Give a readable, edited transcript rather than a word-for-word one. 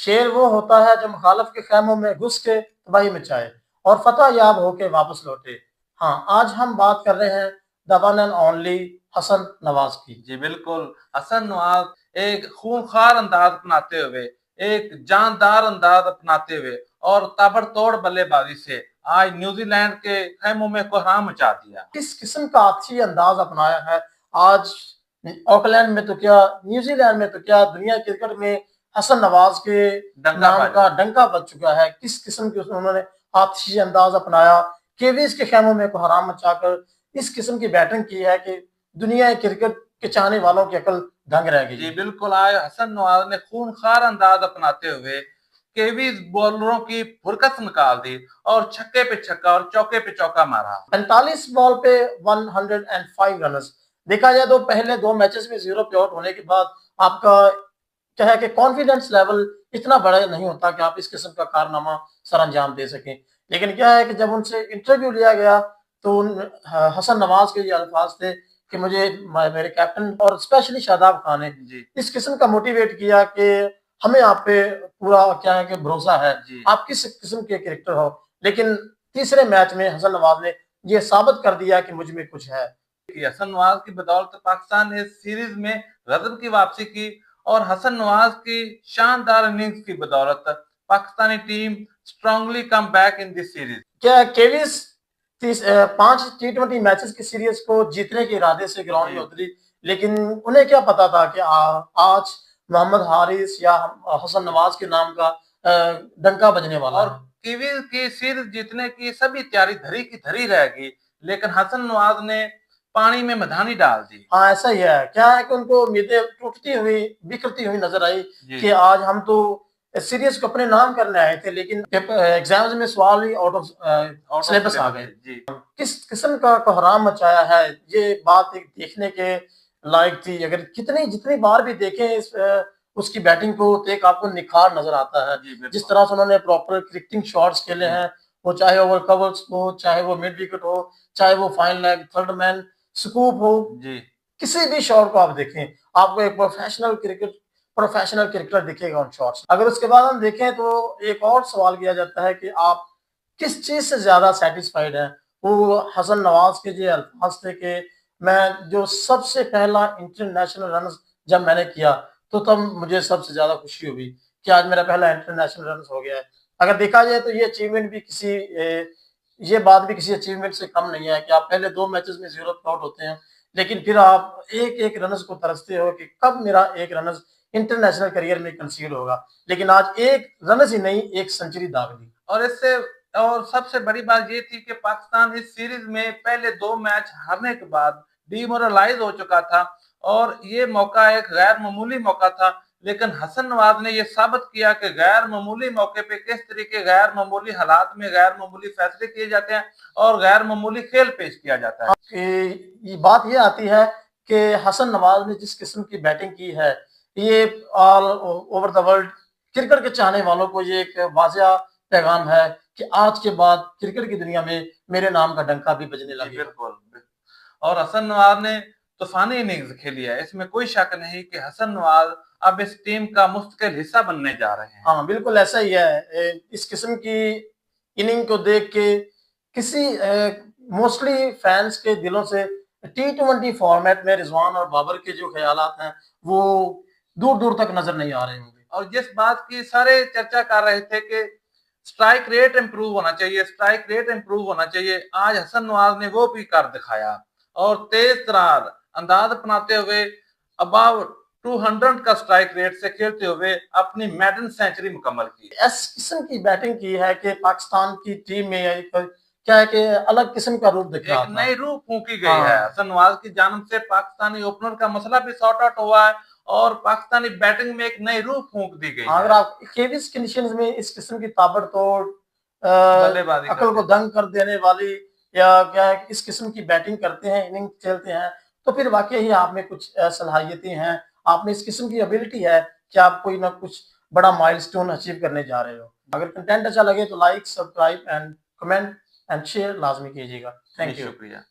शेर वो होता है जो मुखालिफ के खैमों में घुस के तबाही मचाए और फतह याब होके वापस लौटे। हाँ, आज हम बात कर रहे हैं the one and only Hasan Nawaz की। जी बिल्कुल। हसन नवाज एक खूंखार अंदाज अपनाते हुए, एक जानदार अंदाज अपनाते हुए और ताबड़तोड़ बल्लेबाजी से आज न्यूजीलैंड के खैमों में कोहराम मचा दिया। किस किस्म का अच्छी अंदाज अपनाया है आज ऑकलैंड में तो क्या, न्यूजीलैंड में तो क्या, दुनिया क्रिकेट में हसन नवाज के डंका नाम बाज का डंका बज चुका है। किस किस्म की उन्होंने अच्छी अंदाज अपनाया, केवीज के खेमों में कोहराम मचाकर इस किस्म की बैटिंग की है कि दुनिया क्रिकेट के चाहने वालों की अकल दंग रह गई जी है। बिल्कुल। आज हसन नवाज ने खूंखार अंदाज अपनाते हुए केवीज बॉलरों की फुरकत निकाल दी और छक्के पे छक्का और चौके पे चौका मारा। 45 बॉल पे 105 रन। देखा जाए तो पहले दो मैचेस में 0 पे आउट होने के बाद आपका क्या है कि कॉन्फिडेंस लेवल इतना बड़ा नहीं होता कि आप इस किस्म का कारनामा सर अंजाम दे सकें। लेकिन क्या है कि जब उनसे इंटरव्यू लिया गया तो हसन नवाज के ये अल्फाज थे कि मुझे मेरे कैप्टन और स्पेशली शादाब खान ने जी इस किस्म का मोटिवेट किया कि हमें आप पे पूरा क्या है कि भरोसा है, जी आप किस किस्म के क्रिकेटर हो। लेकिन तीसरे मैच में हसन नवाज ने ये साबित कर दिया कि मुझ में कुछ है। कि हसन नवाज की बदौलत पाकिस्तान ने इस सीरीज में गजब की वापसी की और हसन नवाज की शानदार इनिंग्स की बदौलत Pakistani team strongly come back in this series. क्या केविस 5 T20 मैचेस की सीरीज को जीतने के इरादे से ग्राउंड में उतरी, लेकिन उन्हें क्या पता था कि आज मोहम्मद हारिस या हसन नवाज के नाम का डंका बजने वाला और है। कीवीज की सीरीज जीतने की सभी तैयारी धरी की धरी रह गई, लेकिन हसन नवाज ने पानी में मधानी डाल दी। हाँ, ऐसा ही है। क्या है कि उनको उम्मीदें टूटती हुई बिखरती हुई नजर आई जी कि आज हम तो सीरीज को अपने नाम करने आए थे, लेकिन एग्जाम्स में सवाल ही out of out of syllabus आ सिलेबस गए। है। जी किस किस्म का कोहराम मचाया है, ये बात एक देखने के लायक थी। अगर कितनी जितनी बार भी देखें उसकी बैटिंग को तो एक आपको निखार नजर आता है। जी जिस बिल्कुल। तरह से उन्होंने प्रॉपर क्रिकेटिंग शॉट्स खेले जी हैं, वो चाहे ओवर कवर्स हो, चाहे वो मिड विकेट हो, चाहे वो fine leg third man scoop हो, जी किसी भी शॉट को आप देखें आपको एक प्रोफेशनल क्रिकेटर दिखेगा उन शॉट्स। अगर उसके बाद हम देखें तो एक और सवाल किया जाता है कि आप किस चीज से ज्यादा सेटिस्फाइड हैं। वो हसन नवाज के जो अल्फाज थे कि मैं जो सबसे पहला इंटरनेशनल रन जब मैंने किया तो तब मुझे सबसे ज्यादा खुशी हुई कि आज मेरा पहला इंटरनेशनल रन हो गया है। अगर देखा जाए तो ये अचीवमेंट भी ये बात भी किसी अचीवमेंट से कम नहीं है कि आप पहले दो मैचेस में 0 पे आउट होते हैं, लेकिन फिर आप एक एक रनस को तरसते हो कि कब मेरा एक रनस इंटरनेशनल करियर में कंसीड होगा। लेकिन आज एक रनस ही नहीं, एक सेंचुरी दाग दी। और इससे और सबसे बड़ी बात ये थी कि पाकिस्तान इस सीरीज में पहले दो मैच हारने के बाद डिमोरलाइज हो चुका था और ये मौका एक गैर मामूली मौका था, लेकिन हसन नवाज ने ये साबित किया कि गैर मामूली मौके पे किस तरीके गैर मामूली हालात में गैर मामूली फैसले किए जाते हैं और गैर मामूली खेल पेश किया जाता है। ये बात ये आती है कि हसन नवाज ने जिस किस्म की बैटिंग की है, ये all over the world cricket के चाहने वालों को ये एक वाजिया पैगाम है कि आज के बाद क्रिकेट की दुनिया में मेरे नाम का डंका भी बजने जी लगेगा। बिल्कुल। और हसन नवाज ने तूफानी इनिंग्स खेली है, इसमें कोई शक नहीं कि हसन नवाज अब इस टीम का मुस्तकिल हिस्सा बनने जा रहे हैं। हाँ, बिल्कुल ऐसा ही है। इस किस्म की इनिंग को देख के किसी मोस्टली फैंस के दिलों से T20 फॉर्मेट में रिजवान और बाबर के जो ख्यालात हैं वो दूर दूर तक नजर नहीं आ रहे होंगे। और जिस बात की सारे चर्चा कर रहे थे कि स्ट्राइक रेट इंप्रूव होना चाहिए, स्ट्राइक रेट इंप्रूव होना चाहिए, आज हसन नवाज ने वो भी कर दिखाया और तेज तरार अंदाज अपनाते हुए अबाव 200 का स्ट्राइक रेट से खेलते हुए अपनी मैडन सेंचुरी मुकम्मल की। इस किस्म की बैटिंग की है कि पाकिस्तान की टीम में एक क्या है कि अलग किस्म का रूप दिख रहा एक था। नई रूह फूंकी गई है। हाँ, हसन नवाज की जानिब से पाकिस्तानी ओपनर का मसला भी सॉर्ट आउट हुआ है और पाकिस्तानी बैटिंग में एक नई रूह फूंक दी गई अगर है। आप केवीज कंडीशंस में इस किस्म की ताबड़तोड़ बल्लेबाजी अकल करते को हैं। दंग कर देने वाली या क्या है इस किस्म की बैटिंग करते हैं, इनिंग खेलते हैं, तो फिर वाकई ही आप में कुछ सलाहियतें हैं, आप में इस किस्म की एबिलिटी है कि आप कोई ना कुछ बड़ा माइलस्टोन अचीव करने जा रहे हो। अगर कंटेंट अच्छा लगे तो like, subscribe and comment and share लाजमी कीजिएगा। जी थैंक यू। शुक्रिया।